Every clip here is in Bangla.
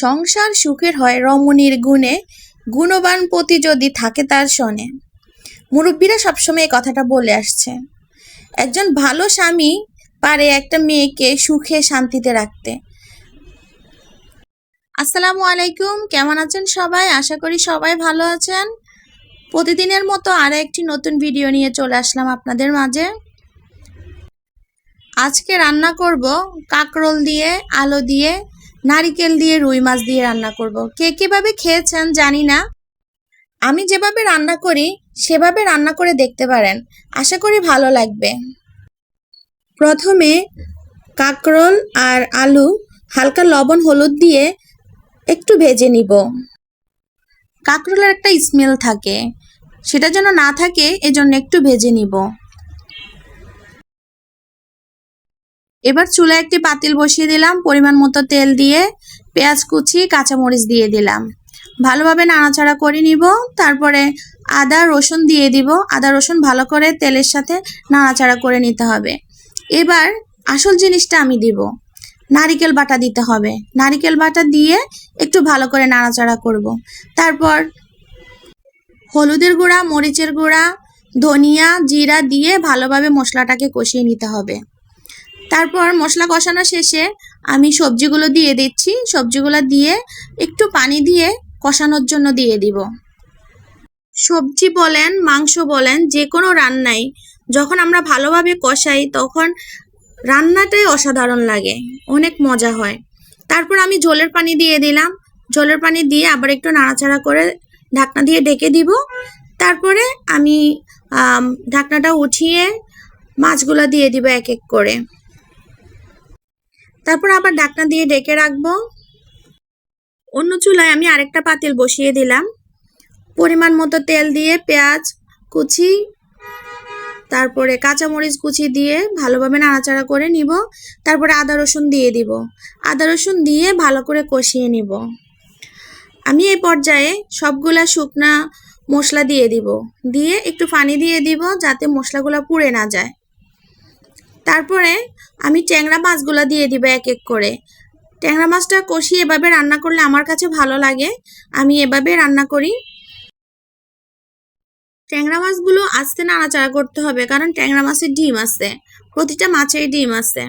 সংসার সুখের হয় রমণীর গুণে, গুণবান পতি যদি থাকে তার শোনে। মুরব্বীরা সবসময় এই কথাটা বলে আসছে। একজন ভালো স্বামী পারে একটা মেয়েকে সুখে শান্তিতে রাখতে। আসসালামু আলাইকুম, কেমন আছেন সবাই? আশা করি সবাই ভালো আছেন। প্রতিদিনের মতো আরো একটি নতুন ভিডিও নিয়ে চলে আসলাম আপনাদের মাঝে। আজকে রান্না করব কাঁকরোল দিয়ে, আলু দিয়ে, নারিকেল দিয়ে, রুই মাছ দিয়ে রান্না করব। কে কিভাবে খেয়েছেন জানি না, আমি যেভাবে রান্না করি সেভাবে রান্না করে দেখতে পারেন, আশা করি ভালো লাগবে। প্রথমে কাঁকরোল আর আলু হালকা লবণ হলুদ দিয়ে একটু ভেজে নিব। কাঁকরোলের একটা স্মেল থাকে, সেটা যেন না থাকে এজন্য একটু ভেজে নিব। এবার চুলায় একটি পাতিল বসিয়ে দিলাম, পরিমাণ মতো তেল দিয়ে পেঁয়াজ কুচি, কাঁচামরিচ দিয়ে দিলাম, ভালোভাবে নাড়াচাড়া করে নিব। তারপরে আদা রসুন দিয়ে দিব। আদা রসুন ভালো করে তেলের সাথে নাড়াচাড়া করে নিতে হবে। এবার আসল জিনিসটা আমি দিব, নারিকেল বাটা দিতে হবে। নারিকেল বাটা দিয়ে একটু ভালো করে নাড়াচাড়া করব। তারপর হলুদের গুঁড়া, মরিচের গুঁড়া, ধনিয়া, জিরা দিয়ে ভালোভাবে মশলাটাকে কষিয়ে নিতে হবে। তারপর মশলা কষানো শেষে আমি সবজিগুলো দিয়ে দিচ্ছি। সবজিগুলো দিয়ে একটু পানি দিয়ে কষানোর জন্য দিয়ে দিব। সবজি বলেন, মাংস বলেন, যে কোনো রান্নাই যখন আমরা ভালোভাবে কষাই তখন রান্নাটাই অসাধারণ লাগে, অনেক মজা হয়। তারপর আমি ঝোলের পানি দিয়ে দিলাম। ঝোলের পানি দিয়ে আবার একটু নাড়াচাড়া করে ঢাকনা দিয়ে ঢেকে দিব। তারপরে আমি ঢাকনাটা উঠিয়ে মাছগুলো দিয়ে দিব এক এক করে। তারপর আবার ঢাকনা দিয়ে ঢেকে রাখবো। অন্য চুলায় আমি আরেকটা পাতিল বসিয়ে দিলাম। পরিমাণ মতো তেল দিয়ে পেঁয়াজ কুচি, তারপরে কাঁচামরিচ কুচি দিয়ে ভালোভাবে নাড়াচাড়া করে নিব। তারপরে আদা রসুন দিয়ে দিব। আদা রসুন দিয়ে ভালো করে কষিয়ে নিব। আমি এই পর্যায়ে সবগুলা শুকনা মশলা দিয়ে দিব, দিয়ে একটু পানি দিয়ে দিব যাতে মশলাগুলো পুড়ে না যায়। তারপরে আমি ট্যাংরা মাছগুলো দিয়ে দিব এক এক করে। ট্যাংরা মাছটা কষিয়ে এভাবে রান্না করলে আমার কাছে ভালো লাগে, আমি এভাবে রান্না করি। ট্যাংরা মাছগুলো আস্তে নাড়াচাড়া করতে হবে, কারণ ট্যাংরা মাছের ডিম আছে, প্রতিটা মাছের ডিম আছে।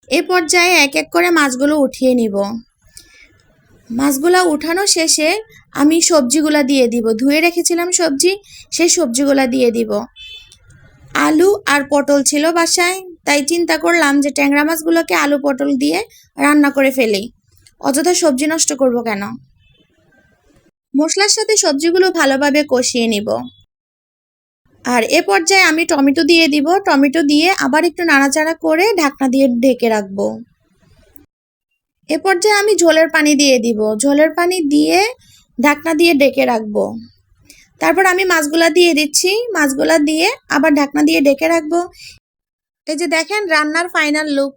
এ পর্যায়ে এক এক করে মাছগুলো উঠিয়ে নিব। মাছগুলা উঠানো শেষে আমি সবজিগুলা দিয়ে দিব। ধুয়ে রেখেছিলাম সবজি, সেই সবজিগুলা দিয়ে দিব। আলু আর পটল ছিল বাসায়, তাই চিন্তা করলাম যে ট্যাংরা মাছগুলোকে আলু পটল দিয়ে রান্না করে ফেলি, অযথা সবজি নষ্ট করব কেন। মশলার সাথে সবজিগুলো ভালোভাবে কষিয়ে নিব। আর এ পর্যায়ে আমি টমেটো দিয়ে দিব। টমেটো দিয়ে আবার একটু নাড়াচাড়া করে ঢাকনা দিয়ে ঢেকে রাখবো। এ পর্যায়ে আমি ঝোলের পানি দিয়ে দিব। ঝোলের পানি দিয়ে ঢাকনা দিয়ে ঢেকে রাখবো। তারপর আমি মাছগুলা দিয়ে দিচ্ছি। মাছগুলা দিয়ে আবার ঢাকনা দিয়ে ঢেকে রাখবো। এই যে দেখেন রান্নার ফাইনাল লুক।